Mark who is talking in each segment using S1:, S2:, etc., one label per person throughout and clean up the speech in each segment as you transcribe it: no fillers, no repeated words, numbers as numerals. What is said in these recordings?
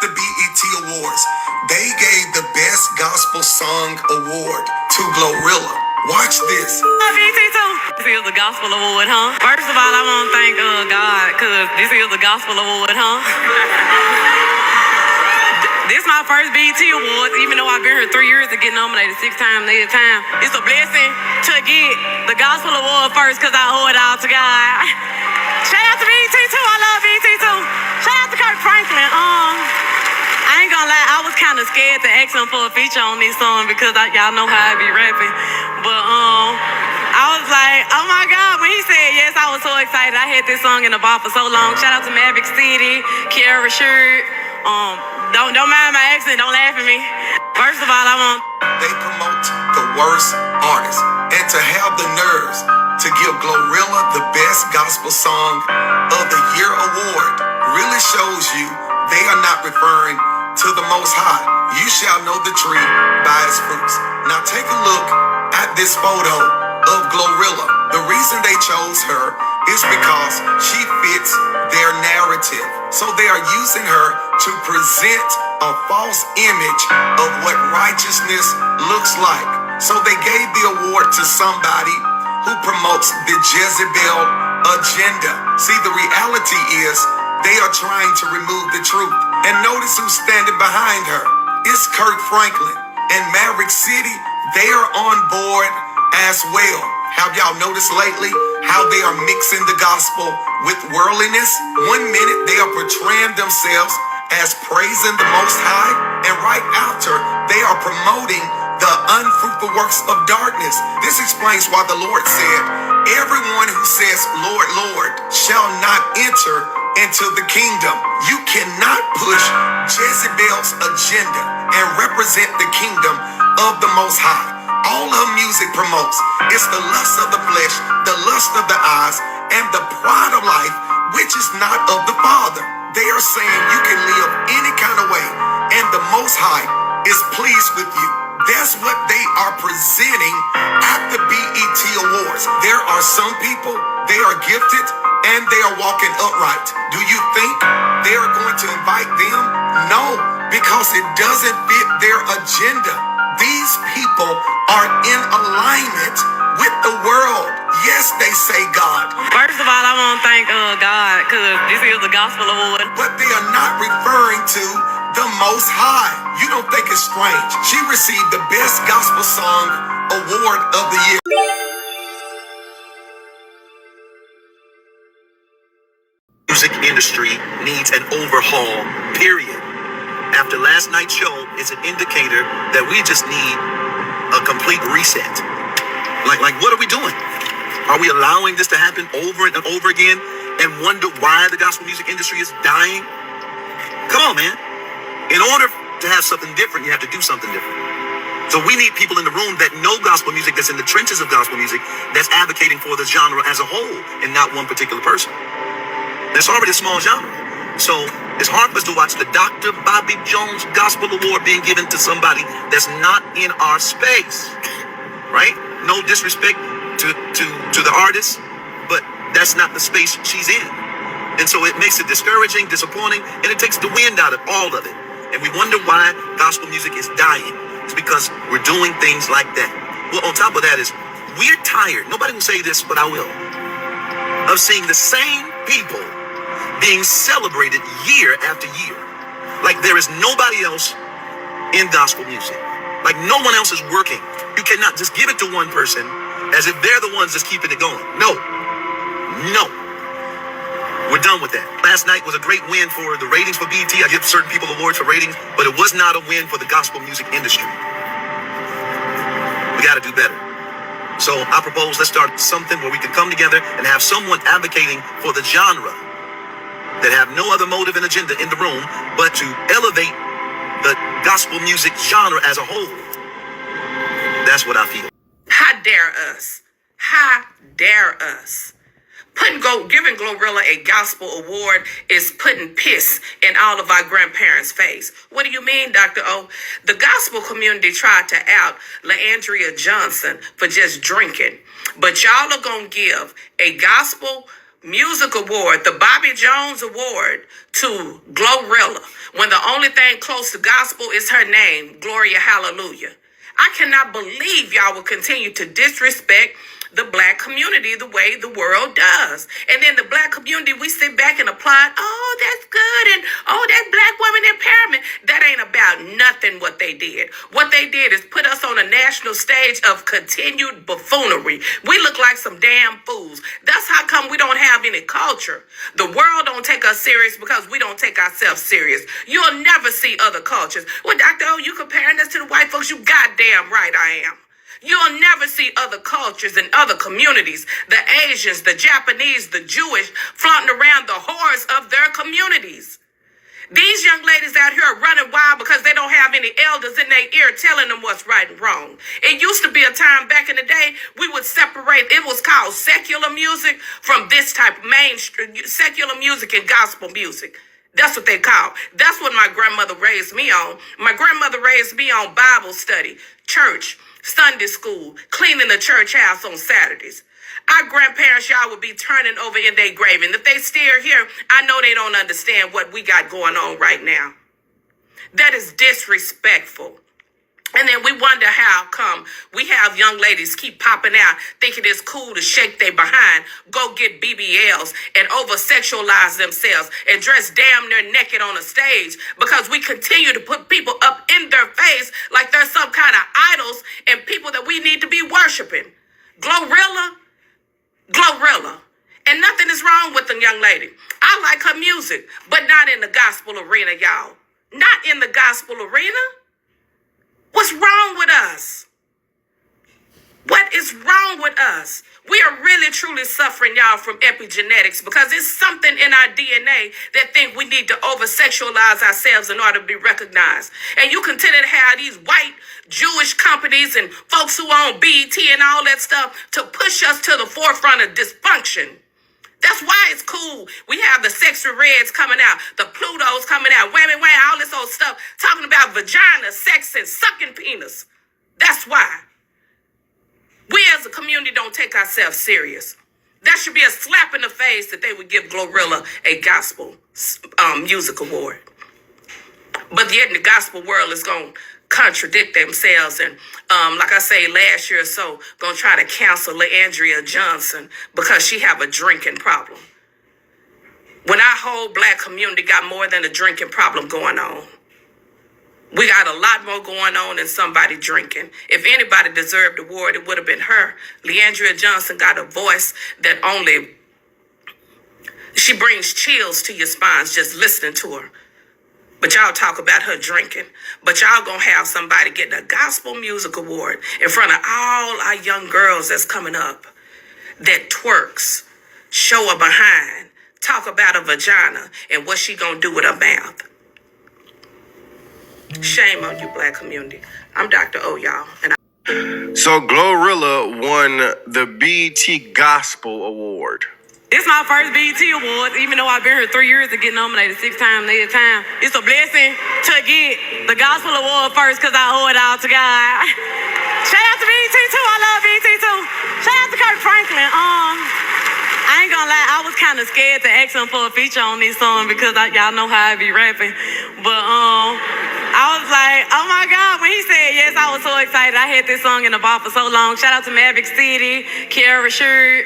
S1: the BET Awards, they gave the Best Gospel Song Award to GloRilla. Watch this.
S2: BET too. This is the Gospel Award, huh? First of all, I want to thank God, because this is the Gospel Award, huh? This is my first BET Awards, even though I've been here 3 years to get nominated 6 times, 8 times. It's a blessing to get the Gospel Award first, because I owe it all to God. Shout out to BET too. I love BET too. Shout out to Kirk Franklin. I ain't gonna lie, I was kind of scared to ask him for a feature on this song because y'all know how I be rapping. But I was like, oh my God, when he said yes, I was so excited. I had this song in the bar for so long. Shout out to Maverick City, Kiara Shirt. Don't mind my accent, don't laugh at me. First of all,
S1: They promote the worst artists, and to have the nerves to give GloRilla the Best Gospel Song of the Year award really shows you they are not referring to the Most High. You shall know the tree by its fruits. Now take a look at this photo of GloRilla. The reason they chose her is because she fits their narrative. So they are using her to present a false image of what righteousness looks like. So they gave the award to somebody who promotes the Jezebel agenda. See, the reality is they are trying to remove the truth. And notice who's standing behind her. It's Kirk Franklin and Maverick City. They are on board as well. Have y'all noticed lately how they are mixing the gospel with worldliness? 1 minute they are portraying themselves as praising the Most High, and right after they are promoting the unfruitful works of darkness. This explains why the Lord said, everyone who says, Lord, Lord, shall not enter into the kingdom. You cannot push Jezebel's agenda and represent the kingdom of the Most High. All her music promotes is the lust of the flesh, the lust of the eyes, and the pride of life, which is not of the Father. They are saying you can live any kind of way, and the Most High is pleased with you. That's what they are presenting at the BET Awards. There are some people, they are gifted, and they are walking upright. Do you think they are going to invite them? No, because it doesn't fit their agenda. These people are in alignment with the world. Yes, they say God.
S2: First of all, I want to thank God, because this is the Gospel Award.
S1: But they are not referring to the Most High. You don't think it's strange? She received the Best Gospel Song Award of the Year.
S3: Music industry needs an overhaul, period. After last night's show, it's an indicator that we just need a complete reset. Like what are we doing? Are we allowing this to happen over and over again and wonder why the gospel music industry is dying? Come on, man. In order to have something different, you have to do something different. So we need people in the room that know gospel music, that's in the trenches of gospel music, that's advocating for the genre as a whole and not one particular person. There's already a small genre. So it's hard for us to watch the Dr. Bobby Jones Gospel Award being given to somebody that's not in our space, right? No disrespect to the artist, but that's not the space she's in. And so it makes it discouraging, disappointing, and it takes the wind out of all of it. And we wonder why gospel music is dying. It's because we're doing things like that. Well, on top of that is, we're tired, nobody will say this, but I will, of seeing the same people being celebrated year after year. Like there is nobody else in gospel music. Like no one else is working. You cannot just give it to one person as if they're the ones that's keeping it going. No. We're done with that. Last night was a great win for the ratings for BET. I give certain people awards for ratings, but it was not a win for the gospel music industry. We got to do better. So I propose let's start something where we can come together and have someone advocating for the genre that have no other motive and agenda in the room but to elevate the gospel music genre as a whole. That's what I feel.
S4: How dare us? How dare us? Giving GloRilla a gospel award is putting piss in all of our grandparents' face. What do you mean, Dr. O? The gospel community tried to out LaAndrea Johnson for just drinking. But y'all are going to give a gospel Music Award, the Bobby Jones Award to GloRilla, when the only thing close to gospel is her name, Gloria Hallelujah. I cannot believe y'all will continue to disrespect the black community the way the world does. And then the black community, we sit back and applaud, oh, that's good, and oh, that black woman empowerment. That ain't about nothing what they did. What they did is put us on a national stage of continued buffoonery. We look like some damn fools. That's how come we don't have any culture. The world don't take us serious because we don't take ourselves serious. You'll never see other cultures. Well, Dr. O, you comparing us to the white folks? You goddamn right I am. You'll never see other cultures and other communities, the Asians, the Japanese, the Jewish, flaunting around the horrors of their communities. These young ladies out here are running wild because they don't have any elders in their ear telling them what's right and wrong. It used to be a time back in the day we would separate, it was called secular music from this type of mainstream, secular music and gospel music. That's what they call. That's what my grandmother raised me on. My grandmother raised me on Bible study, church, Sunday school, cleaning the church house on Saturdays. Our grandparents, y'all, would be turning over in their grave. And if they still here, I know they don't understand what we got going on right now. That is disrespectful. And then we wonder how come we have young ladies keep popping out thinking it's cool to shake their behind, go get BBLs and over-sexualize themselves and dress damn near naked on a stage because we continue to put people up in their face like they're some kind of idols and people that we need to be worshiping. GloRilla. And nothing is wrong with the young lady. I like her music, but not in the gospel arena, y'all. Not in the gospel arena. What's wrong with us? What is wrong with us? We are really truly suffering, y'all, from epigenetics because it's something in our DNA that think we need to over-sexualize ourselves in order to be recognized. And you continue to have these white Jewish companies and folks who own BET and all that stuff to push us to the forefront of dysfunction. That's why it's cool. We have the Sexy Reds coming out, the Plutos coming out, whammy, all this old stuff, talking about vagina, sex, and sucking penis. That's why. We as a community don't take ourselves serious. That should be a slap in the face that they would give GloRilla a gospel music award. But yet in the gospel world, it's going to contradict themselves. And like I say, last year or so, going to try to cancel LaAndrea Johnson because she have a drinking problem. When our whole black community got more than a drinking problem going on. We got a lot more going on than somebody drinking. If anybody deserved the award, it would have been her. LaAndrea Johnson got a voice that only, she brings chills to your spines just listening to her. But y'all talk about her drinking. But y'all gonna have somebody getting a gospel music award in front of all our young girls that's coming up that twerks, show her behind, talk about a vagina and what she gonna do with her mouth. Shame on you, black community. I'm Dr. O, y'all. And
S5: So GloRilla won the BET Gospel Award.
S2: It's my first BET Awards, even though I've been here 3 years to get nominated 6 times, 8 times. It's a blessing to get the Gospel Award first because I owe it all to God. Shout out to BET too. I love BET too. Shout out to Kirk Franklin. I ain't gonna lie, I was kind of scared to ask him for a feature on this song because y'all know how I be rapping. But I was like, oh my God, when he said yes, I was so excited. I had this song in the vault for so long. Shout out to Maverick City, Kiara Shirt.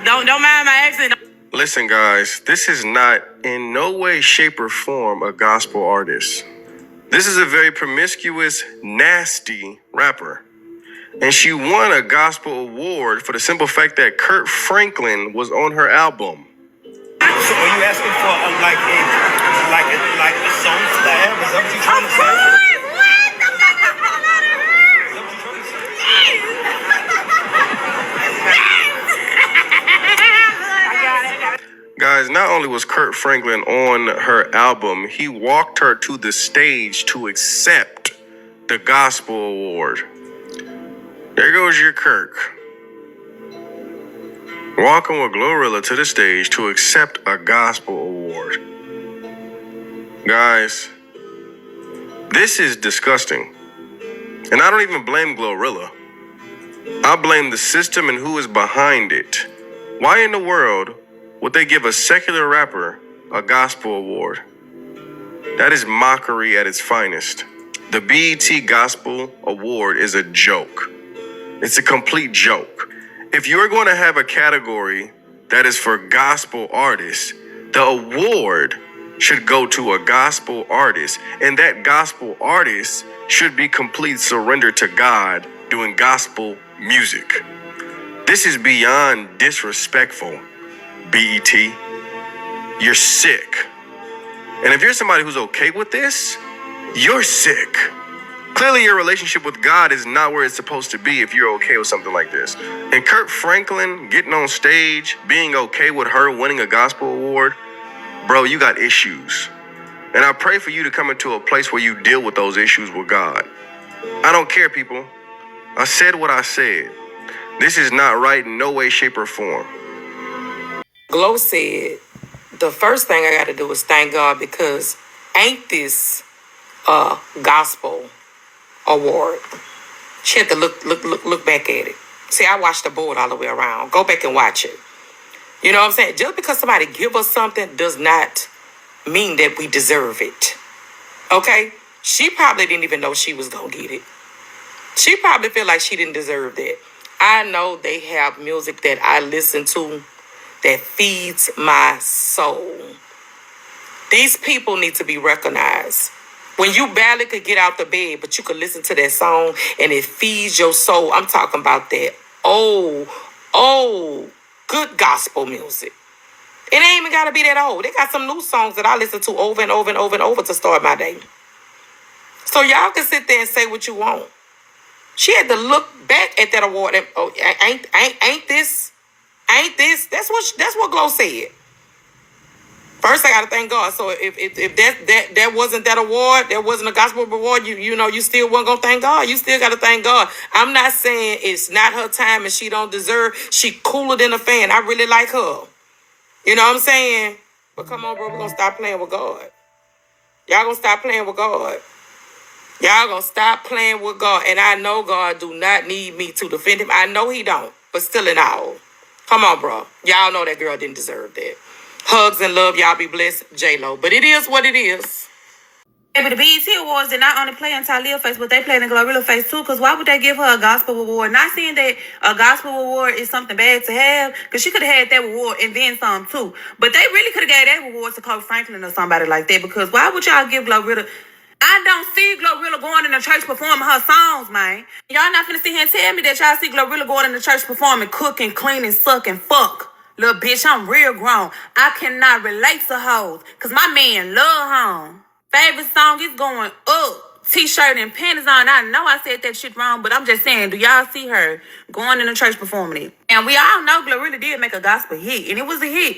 S2: Don't mind my accent.
S5: Listen, guys, this is not in no way, shape, or form a gospel artist. This is a very promiscuous, nasty rapper. And she won a gospel award for the simple fact that Kirk Franklin was on her album.
S6: So are you asking for like a song slab? Is that what you're trying to say? Is that what you're trying to say?
S5: Guys, not only was Kirk Franklin on her album, he walked her to the stage to accept the gospel award. There goes your Kirk. Walking with GloRilla to the stage to accept a gospel award. Guys, this is disgusting. And I don't even blame GloRilla. I blame the system and who is behind it. Why in the world would they give a secular rapper a gospel award? That is mockery at its finest. The BET Gospel Award is a joke. It's a complete joke. If you're going to have a category that is for gospel artists, the award should go to a gospel artist, and that gospel artist should be complete surrender to God doing gospel music. This is beyond disrespectful, BET. You're sick. And if you're somebody who's okay with this, you're sick. Clearly, your relationship with God is not where it's supposed to be if you're okay with something like this. And Kirk Franklin getting on stage, being okay with her winning a gospel award, bro, you got issues. And I pray for you to come into a place where you deal with those issues with God. I don't care, people. I said what I said. This is not right in no way, shape, or form.
S4: Glo said, the first thing I got to do is thank God because ain't this gospel award. She had to look back at it. See, I watched the board all the way around. Go back and watch it. You know what I'm saying? Just because somebody give us something does not mean that we deserve it. Okay? She probably didn't even know she was going to get it. She probably feel like she didn't deserve that. I know they have music that I listen to that feeds my soul. These people need to be recognized. When you barely could get out the bed, but you could listen to that song and it feeds your soul. I'm talking about that old, good gospel music. It ain't even got to be that old. They got some new songs that I listen to over and over and over and over to start my day. So y'all can sit there and say what you want. She had to look back at that award and, ain't this? That's what Glo said. First, I gotta thank God. So if that wasn't that award, that wasn't a gospel award, you know, you still wasn't gonna thank God. You still gotta thank God. I'm not saying it's not her time and she don't deserve. She cooler than a fan. I really like her. You know what I'm saying? But come on, bro, we're gonna stop playing with God. Y'all gonna stop playing with God. Y'all gonna stop playing with God. And I know God do not need me to defend him. I know he don't, but still in all. Come on, bro. Y'all know that girl didn't deserve that. Hugs and love. Y'all be blessed, J-Lo. But it is what it is.
S7: But the BET Awards did not only play in Talia face, but they played in GloRilla's face too. Because why would they give her a gospel award? Not saying that a gospel award is something bad to have, because she could have had that award and then some too. But they really could have gave that award to Kirk Franklin or somebody like that. Because why would y'all give GloRilla? I don't see GloRilla going in the church performing her songs, man. Y'all not finna sit here and tell me that y'all see GloRilla going in the church performing, cooking, cleaning, sucking, fuck. Little bitch, I'm real grown. I cannot relate to hoes. Because my man love home. Favorite song is going up. T-shirt and panties on. I know I said that shit wrong, but I'm just saying, do y'all see her going in the church performing it? And we all know GloRilla did make a gospel hit, and it was a hit.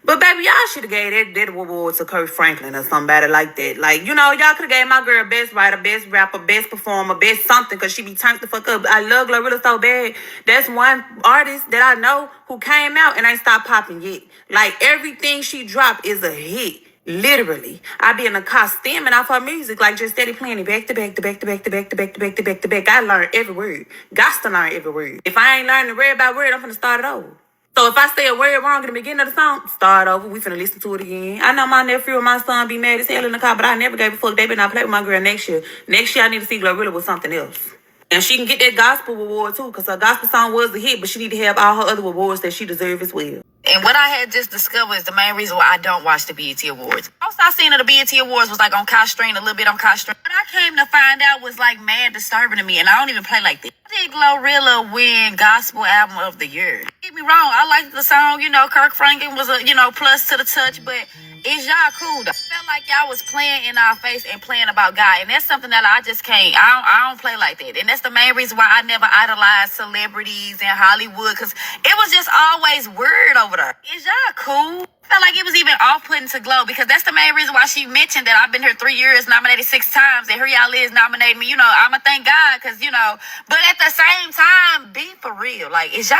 S7: But baby, y'all should have gave that award to Kirk Franklin or somebody like that. Like, you know, y'all could have gave my girl best writer, best rapper, best performer, best something, because she be turned the fuck up. I love GloRilla so bad. That's one artist that I know who came out and ain't stopped popping yet. Like, everything she dropped is a hit. Literally. I be in the car stemming off her music, like just steady playing it back to back to back to back to back to back to back to back to back. I learned every word. Got to learn every word. If I ain't learning word by word, I'm finna start it over. So if I say a word wrong at the beginning of the song, start over. We finna listen to it again. I know my nephew and my son be mad as hell in the car, but I never gave a fuck. They better not play with my girl next year. Next year, I need to see GloRilla with something else. And she can get that gospel award too, because her gospel song was a hit, but she need to have all her other awards that she deserves as well.
S8: And what I had just discovered is the main reason why I don't watch the BET Awards. Most I seen of the BET Awards was like on Costring, a little bit on Costring. What I came to find out was like mad disturbing to me, and I don't even play like that. I did GloRilla win Gospel Album of the Year? Don't get me wrong, I liked the song, you know, Kirk Franklin was a, you know, plus to the touch, but is y'all cool though? I felt like y'all was playing in our face and playing about God, and that's something that I just can't. I don't play like that, and that's the main reason why I never idolized celebrities in Hollywood, because it was just always weird over there. Is y'all cool? I felt like it was even off-putting to Glo, because that's the main reason why she mentioned that I've been here 3 years, nominated 6 times, and here y'all is nominating me. You know, I'ma thank God, because, you know, but at the same time, be for real. Like, is y'all...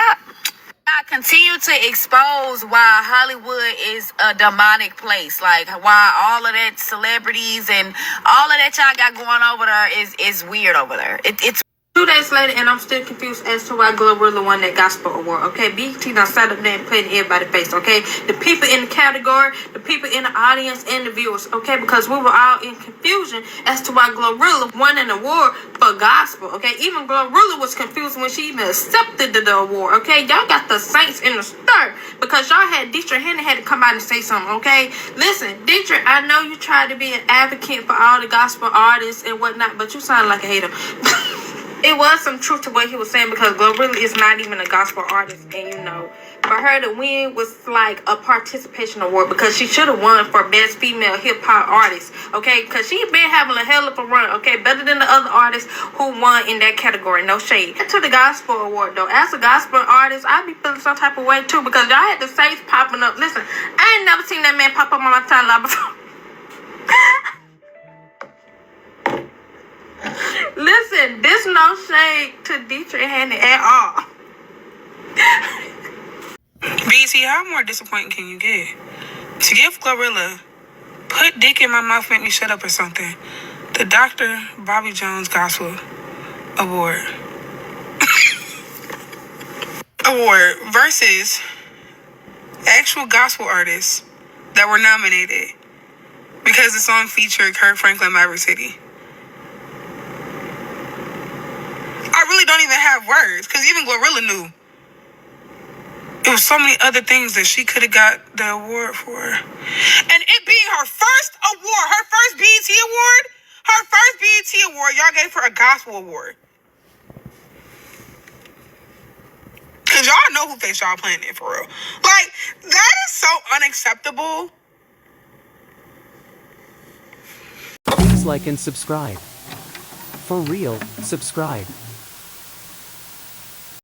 S8: I continue to expose why Hollywood is a demonic place. Like, why all of that celebrities and all of that y'all got going over there is weird over there. It's
S7: 2 days later, and I'm still confused as to why GloRilla won that gospel award. Okay, BET done sat up there and played in everybody's face. Okay, the people in the category, the people in the audience, and the viewers. Okay, because we were all in confusion as to why GloRilla won an award for gospel. Okay, even GloRilla was confused when she even accepted the award. Okay, y'all got the saints in the stir because y'all had Dietrich Hannah had to come out and say something. Okay, listen, Dietrich, I know you tried to be an advocate for all the gospel artists and whatnot, but you sound like a hater. It was some truth to what he was saying because GloRilla is not even a gospel artist, and you know, for her to win was like a participation award because she should have won for best female hip hop artist, okay? Because she been having a hell of a run, okay? Better than the other artists who won in that category, no shade. To the gospel award though, as a gospel artist, I be feeling some type of way too because y'all had the saints popping up. Listen, I ain't never seen that man pop up on my timeline before. Listen, this no shade to Dietrich Hannah at all.
S2: BT, how more disappointing can you get? To give GloRilla Put Dick in My Mouth, Make Me Shut Up or something, the Dr. Bobby Jones Gospel Award. Award versus actual gospel artists that were nominated because the song featured Kirk Franklin, Maverick City. I really don't even have words because even GloRilla knew it was so many other things that she could have got the award for. And it being her first award, her first BET award, y'all gave her a gospel award. Because y'all know who face y'all playing it for real. Like, that is so unacceptable.
S9: Please like and subscribe. For real, subscribe.